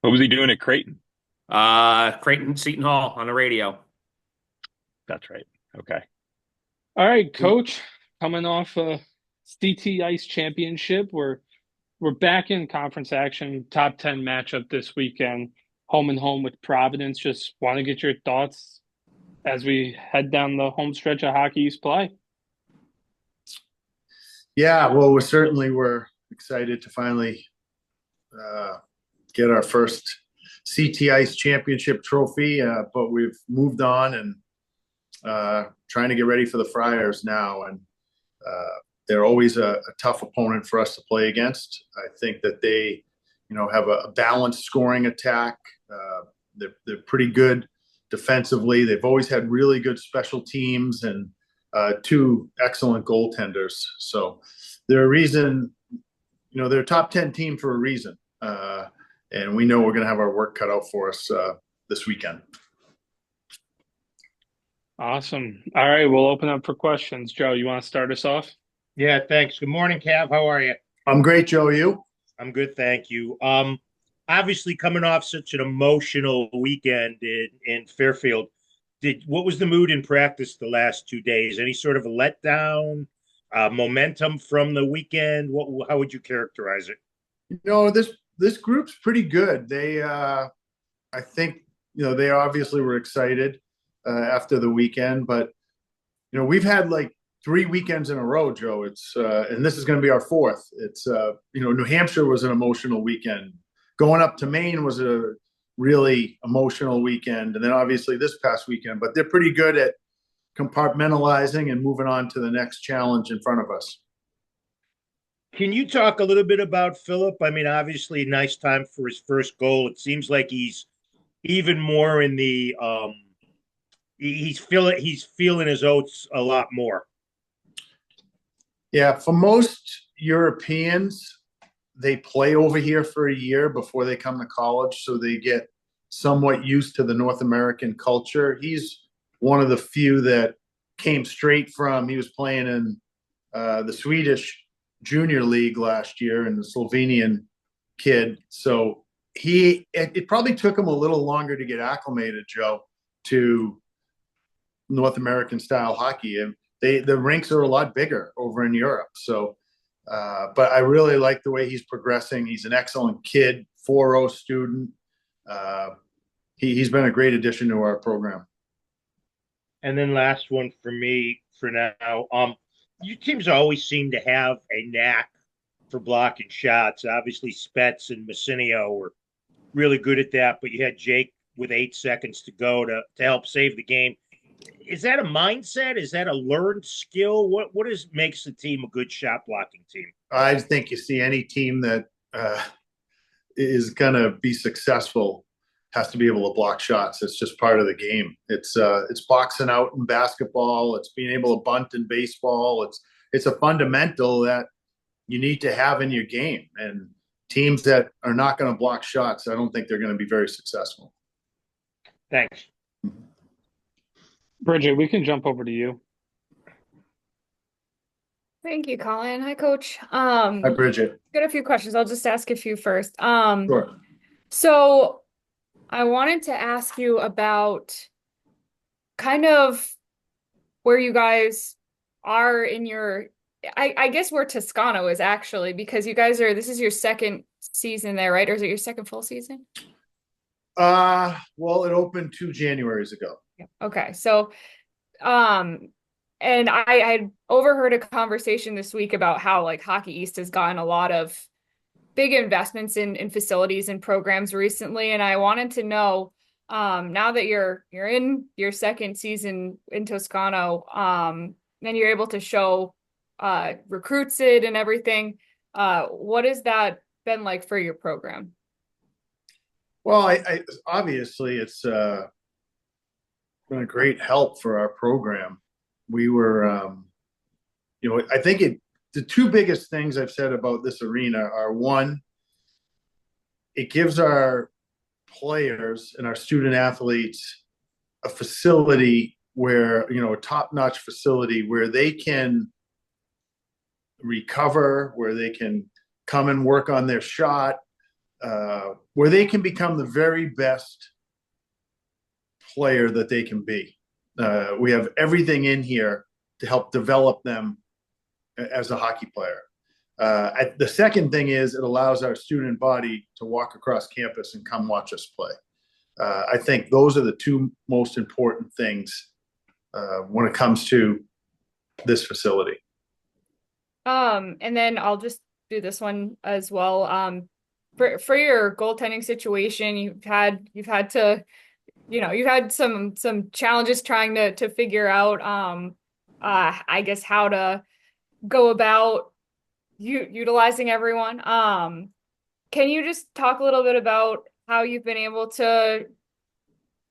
What was he doing at Creighton? Creighton Seton Hall on the radio. That's right. Okay. All right, Coach, coming off a CT Ice Championship, we're back in conference action, top 10 matchup this weekend, home and home with Providence. Just want to get your thoughts as we head down the home stretch of Hockey East play. Yeah, well, we're excited to finally uh, get our first CT Ice Championship trophy, but we've moved on and trying to get ready for the Friars now. And they're always a tough opponent for us to play against. I think that they, have a balanced scoring attack. They're pretty good defensively. They've always had really good special teams and two excellent goaltenders. So they're a reason, they're a top 10 team for a reason. And we know we're going to have our work cut out for us this weekend. Awesome. All right, we'll open up for questions. Joe, you want to start us off? Yeah, thanks. Good morning, Cav. How are you? I'm great, Joe. You? I'm good, thank you. Obviously coming off such an emotional weekend in Fairfield, what was the mood in practice the last 2 days? Any sort of a letdown, momentum from the weekend? How would you characterize it? This group's pretty good. I think, they obviously were excited after the weekend, but we've had like 3 weekends in a row, Joe. And this is going to be our fourth. It's New Hampshire was an emotional weekend. Going up to Maine was a really emotional weekend, and then obviously this past weekend. But they're pretty good at compartmentalizing and moving on to the next challenge in front of us. Can you talk a little bit about Philip? I mean, obviously, nice time for his first goal. It seems like he's even more in the he's feeling his oats a lot more. Yeah, for most Europeans, they play over here for a year before they come to college, so they get somewhat used to the North American culture. He's one of the few that came straight from, he was playing in the Swedish junior league last year, and the Slovenian kid. So it probably took him a little longer to get acclimated, Joe, to North American style hockey. And the rinks are a lot bigger over in Europe. So, but I really like the way he's progressing. He's an excellent kid, 4.0 student. He's been a great addition to our program. And then last one for me for now. Your teams always seem to have a knack for blocking shots. Obviously, Spets and Messinio were really good at that, but you had Jake with 8 seconds to go to help save the game. Is that a mindset? Is that a learned skill? What makes the team a good shot blocking team? I think you see any team that is going to be successful has to be able to block shots. It's just part of the game. It's boxing out in basketball. It's being able to bunt in baseball. It's a fundamental that you need to have in your game. And teams that are not going to block shots, I don't think they're going to be very successful. Thanks. Bridget, we can jump over to you. Thank you, Colin. Hi, Coach. Hi, Bridget. Got a few questions. I'll just ask a few first. Sure. So I wanted to ask you about kind of where you guys are in your, I guess where Toscano is actually, because you guys this is your second season there, right? Or is it your second full season? Well, it opened 2 Januaries ago. Okay. So, and I had overheard a conversation this week about how like Hockey East has gotten a lot of big investments in facilities and programs recently. And I wanted to know, now that you're in your second season in Toscano, and you're able to show recruits it and everything, what has that been like for your program? Well, I obviously it's been a great help for our program. We were, I think the 2 biggest things I've said about this arena are, one, it gives our players and our student athletes a facility where, a top-notch facility where they can recover, where they can come and work on their shot, where they can become the very best player that they can be. We have everything in here to help develop them as a hockey player. The second thing is it allows our student body to walk across campus and come watch us play. I think those are the two most important things when it comes to this facility. And then I'll just do this one as well. For your goaltending situation, you've had to, you've had some challenges trying to figure out, I guess how to go about utilizing everyone. Can you just talk a little bit about how you've been able to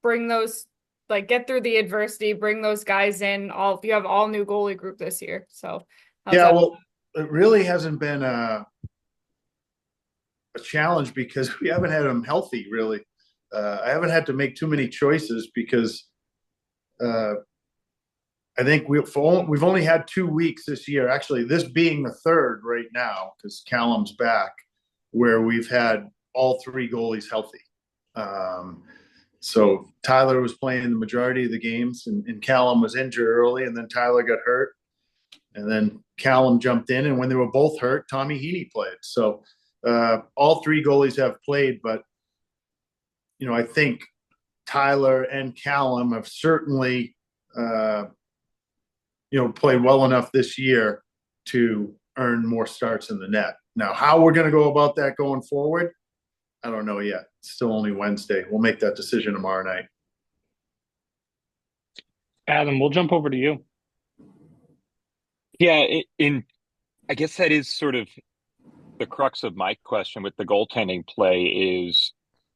bring those, like, get through the adversity, bring those guys in? You have all new goalie group this year, so well, it really hasn't been a challenge because we haven't had them healthy, really. I haven't had to make too many choices because I think we've only had 2 weeks this year. Actually, this being the third right now because Callum's back, where we've had all 3 goalies healthy. So Tyler was playing the majority of the games, and Callum was injured early, and then Tyler got hurt, and then Callum jumped in, and when they were both hurt, Tommy Heaney played. So all 3 goalies have played, but I think Tyler and Callum have certainly played well enough this year to earn more starts in the net. Now, how we're going to go about that going forward, I don't know yet. It's still only Wednesday. We'll make that decision tomorrow night. Adam, we'll jump over to you. Yeah, I guess that is sort of the crux of my question with the goaltending play is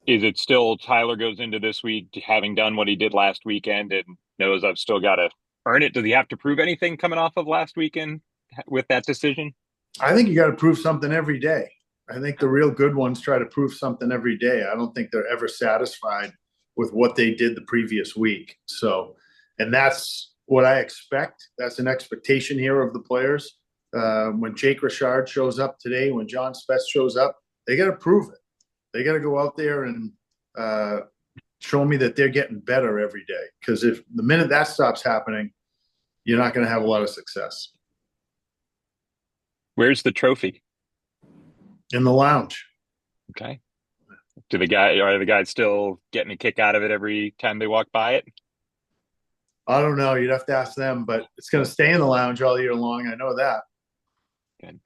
it still Tyler goes into this week having done what he did last weekend and knows I've still got to earn it? Does he have to prove anything coming off of last weekend with that decision? I think you got to prove something every day. I think the real good ones try to prove something every day. I don't think they're ever satisfied with what they did the previous week. So, and that's what I expect. That's an expectation here of the players. When Jake Richard shows up today, when John Spetz shows up, they got to prove it. They got to go out there and show me that they're getting better every day. Because if the minute that stops happening, you're not going to have a lot of success. Where's the trophy? In the lounge. Okay. Are the guys still getting a kick out of it every time they walk by it? I don't know. You'd have to ask them, but it's going to stay in the lounge all year long. I know that. Good.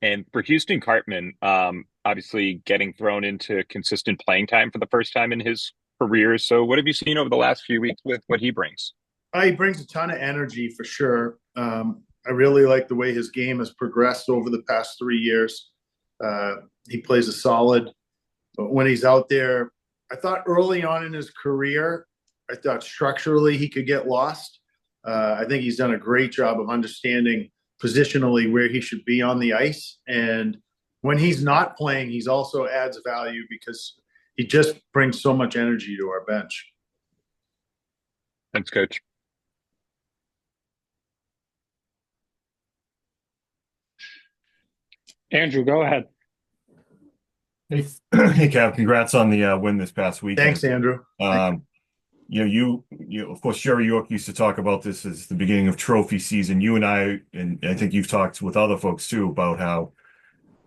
And for Houston Cartman, obviously getting thrown into consistent playing time for the first time in his career. So what have you seen over the last few weeks with what he brings? He brings a ton of energy for sure. I really like the way his game has progressed over the past 3 years. He plays a solid. But when he's out there, I thought early on in his career, I thought structurally he could get lost. I think he's done a great job of understanding positionally where he should be on the ice. And when he's not playing, he's also adds value because he just brings so much energy to our bench. Thanks, Coach. Andrew, go ahead. Hey, hey, Cav, congrats on the win this past weekend. Thanks, Andrew. You of course, Sherry York used to talk about this as the beginning of trophy season. You and I think you've talked with other folks too about how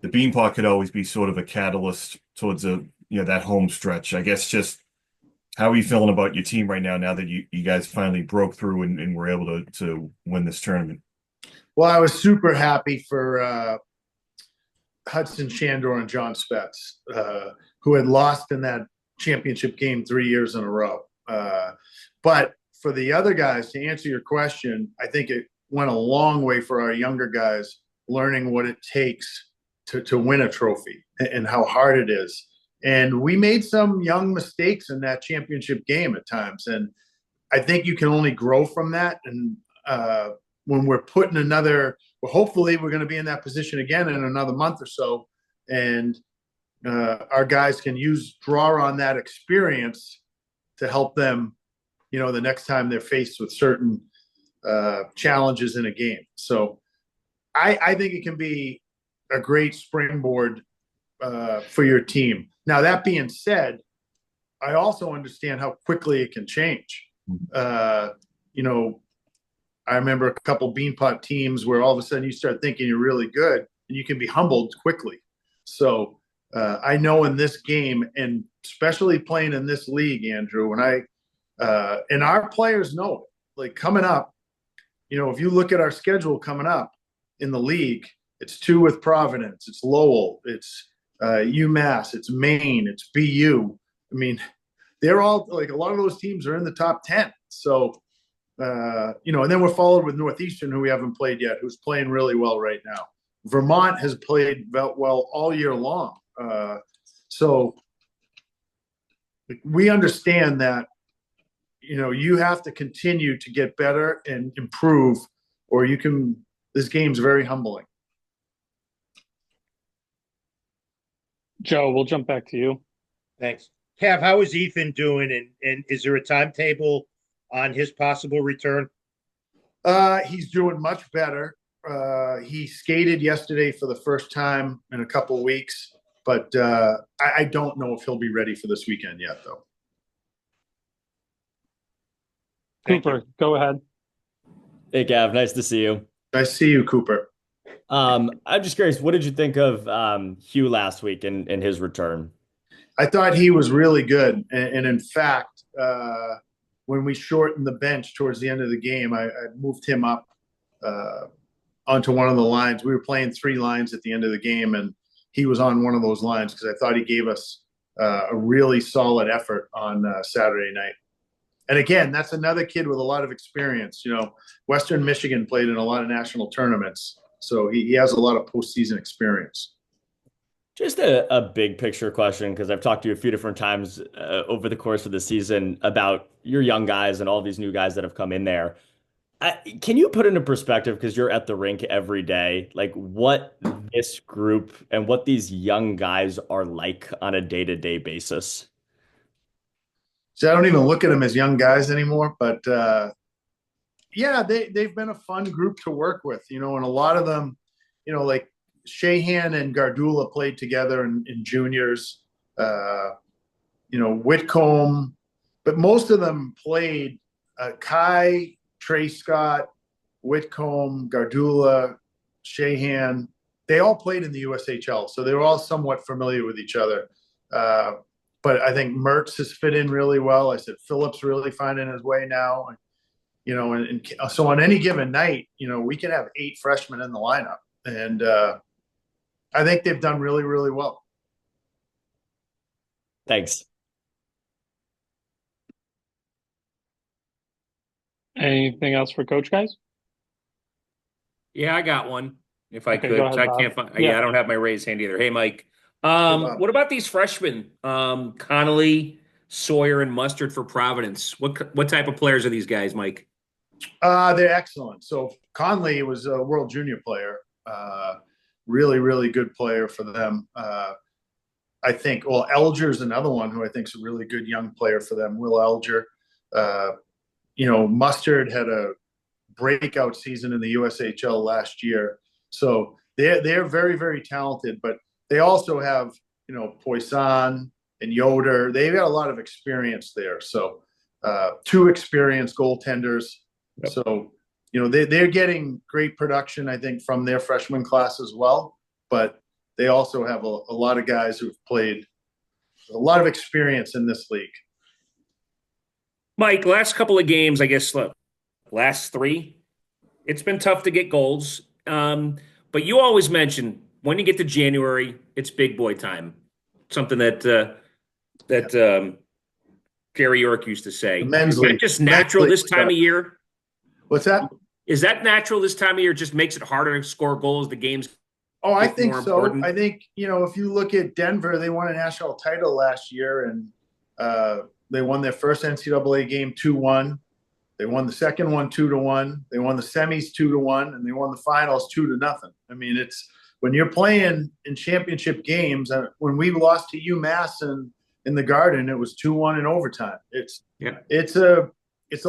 the Beanpot could always be sort of a catalyst towards that home stretch. I guess just how are you feeling about your team right now that you guys finally broke through and were able to win this tournament? Well, I was super happy for Hudson Shandor and John Spetz, who had lost in that championship game 3 years in a row. But for the other guys, to answer your question, I think it went a long way for our younger guys learning what it takes to win a trophy and how hard it is. And we made some young mistakes in that championship game at times. And I think you can only grow from that. And when we're putting hopefully we're going to be in that position again in another month or so. And our guys can draw on that experience to help them, the next time they're faced with certain challenges in a game. So I think it can be a great springboard for your team. Now, that being said, I also understand how quickly it can change. You know, I remember a couple Beanpot teams where all of a sudden you start thinking you're really good and you can be humbled quickly. So I know in this game, and especially playing in this league, Andrew, when and our players know it, like coming up, you know, if you look at our schedule coming up in the league, it's 2 with Providence, it's Lowell, it's UMass, it's Maine, it's BU. I mean, they're all like, a lot of those teams are in the top 10. So, you know, and then we're followed with Northeastern, who we haven't played yet, who's playing really well right now. Vermont has played well all year long. So we understand that, you know, you have to continue to get better and improve, or this game's very humbling. Joe, we'll jump back to you. Thanks. Cav, how is Ethan doing? And is there a timetable on his possible return? He's doing much better. He skated yesterday for the first time in a couple of weeks, but I don't know if he'll be ready for this weekend yet, though. Cooper, go ahead. Hey, Gav, nice to see you. I see you, Cooper. I'm just curious, what did you think of Hugh last week and his return? I thought he was really good. And in fact, when we shortened the bench towards the end of the game, I moved him up onto one of the lines. We were playing 3 lines at the end of the game, and he was on one of those lines because I thought he gave us a really solid effort on Saturday night. And again, that's another kid with a lot of experience. You know, Western Michigan played in a lot of national tournaments, so he has a lot of postseason experience. Just a big picture question, because I've talked to you a few different times over the course of the season about your young guys and all these new guys that have come in there. Can you put into perspective, because you're at the rink every day, like what this group and what these young guys are like on a day-to-day basis? So I don't even look at them as young guys anymore, but yeah, they've been a fun group to work with, you know, and a lot of them, you know, like Shahan and Gardula played together in juniors, you know, Whitcomb, but most of them played Kai, Trey Scott, Whitcomb, Gardula, Shahan. They all played in the USHL, so they were all somewhat familiar with each other. But I think Mertz has fit in really well. I said Phillips really finding his way now. You know, and so on any given night, you know, we can have 8 freshmen in the lineup. And I think they've done really, really well. Thanks. Anything else for Coach, guys? Yeah, I got one. If I Okay, could, go ahead, I Bob. can't find. Yeah. Yeah, I don't have my raised hand either. Hey, Mike. Bob. What about these freshmen? Connolly, Sawyer, and Mustard for Providence. What type of players are these guys, Mike? They're excellent. So Conley was a World Junior player. Really, really good player for them. I think, well, Elger's another one who I think is a really good young player for them. Will Elger. You know, Mustard had a breakout season in the USHL last year. So they're very, very talented, but they also have, you know, Poisson and Yoder. They've got a lot of experience there. So 2 experienced goaltenders. Yep. So, you know, they're getting great production, I think, from their freshman class as well. But they also have a lot of guys who've played a lot of experience in this league. Mike, last couple of games, I guess, last 3, it's been tough to get goals. But you always mention when you get to January, it's big boy time. Something that Gary York used to say. Is that just natural this time of year? What's that? Is that natural this time of year? It just makes it harder to score goals. The games. Oh, I think so. Important? I think, you know, if you look at Denver, they won a national title last year, and they won their first NCAA game 2-1. They won the second one 2-1. They won the semis 2-1, and they won the finals 2-0. I mean, it's when you're playing in championship games. When we lost to UMass in the Garden, it was 2-1 in overtime. It's a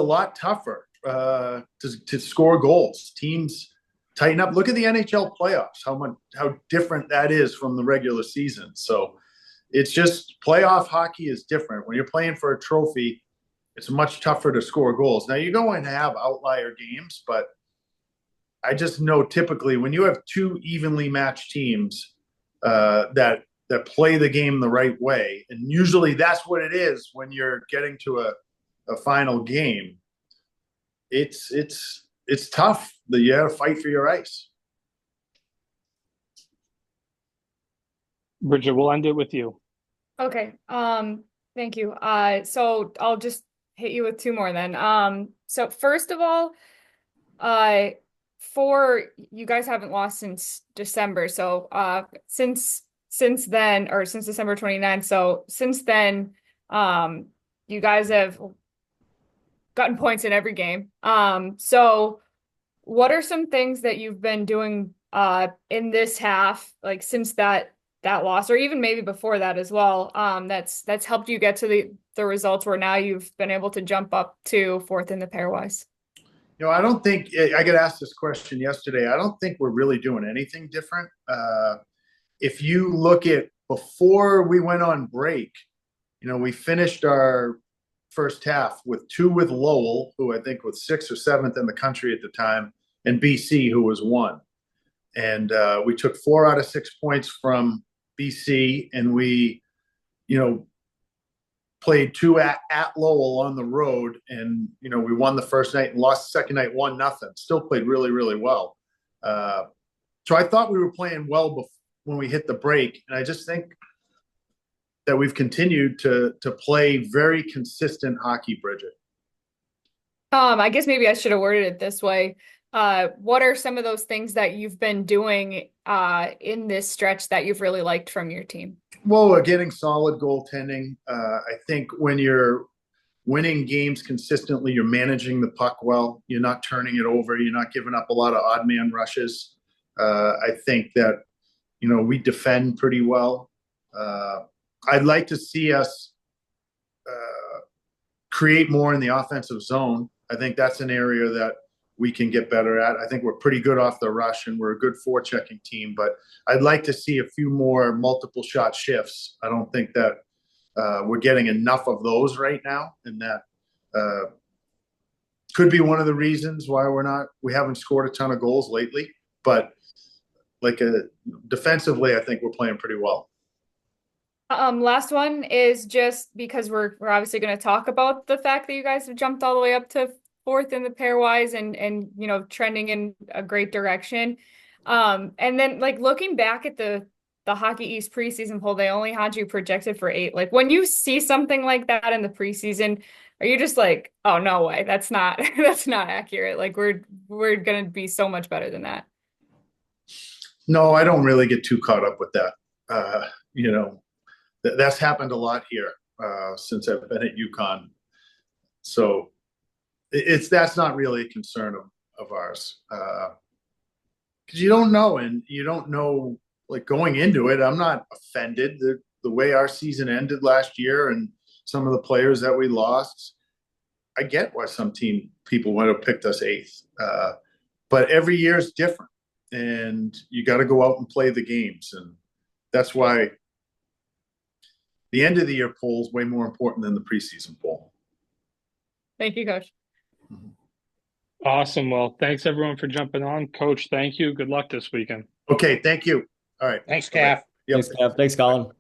lot tougher to score goals. Teams tighten up. Look at the NHL playoffs. How different that is from the regular season. So, it's just playoff hockey is different. When you're playing for a trophy, it's much tougher to score goals. Now you're going to have outlier games, but I just know typically when you have two evenly matched teams that play the game the right way, and usually that's what it is when you're getting to a final game. It's tough that you have to fight for your ice. Bridget, we'll end it with you. Okay. Thank you. So I'll just hit you with two more then. So first of all, for you guys haven't lost since December. So since then, or since December 29th. So since then, you guys have gotten points in every game. So what are some things that you've been doing in this half, like since that loss, or even maybe before that as well, that's helped you get to the results where now you've been able to jump up to fourth in the pairwise? I don't think I got asked this question yesterday. I don't think we're really doing anything different. If you look at before we went on break, we finished our first half with 2 with Lowell, who I think was 6th or 7th in the country at the time, and BC, who was 1. And we took 4 out of 6 points from BC, and we, played 2 at Lowell on the road, and we won the first night and lost the second night 1-0. Still played really, really well. So I thought we were playing well when we hit the break, and I just think that we've continued to play very consistent hockey, Bridget. I guess maybe I should have worded it this way. What are some of those things that you've been doing in this stretch that you've really liked from your team? Well, we're getting solid goaltending. I think when you're winning games consistently, you're managing the puck well. You're not turning it over. You're not giving up a lot of odd man rushes. I think that, we defend pretty well. I'd like to see us create more in the offensive zone. I think that's an area that we can get better at. I think we're pretty good off the rush, and we're a good forechecking team, but I'd like to see a few more multiple shot shifts. I don't think that we're getting enough of those right now, and that could be one of the reasons why we haven't scored a ton of goals lately. But defensively, I think we're playing pretty well. Last one is just because we're obviously going to talk about the fact that you guys have jumped all the way up to fourth in the pairwise and trending in a great direction. And then looking back at the Hockey East preseason poll, they only had you projected for 8. Like when you see something like that in the preseason, are you just like, oh no way, that's not accurate. Like we're gonna be so much better than that. No, I don't really get too caught up with that. That's happened a lot here since I've been at UConn. So that's not really a concern of ours. Because you don't know, and you don't know, going into it, I'm not offended. The way our season ended last year and some of the players that we lost, I get why some people would have picked us 8th. But every year is different, and you got to go out and play the games. And that's why the end of the year poll is way more important than the preseason poll. Thank you, Coach. Awesome. Well, thanks everyone for jumping on. Coach, thank you. Good luck this weekend. Okay, thank you. All right. Thanks, Cav. Yep. Thanks, Colin.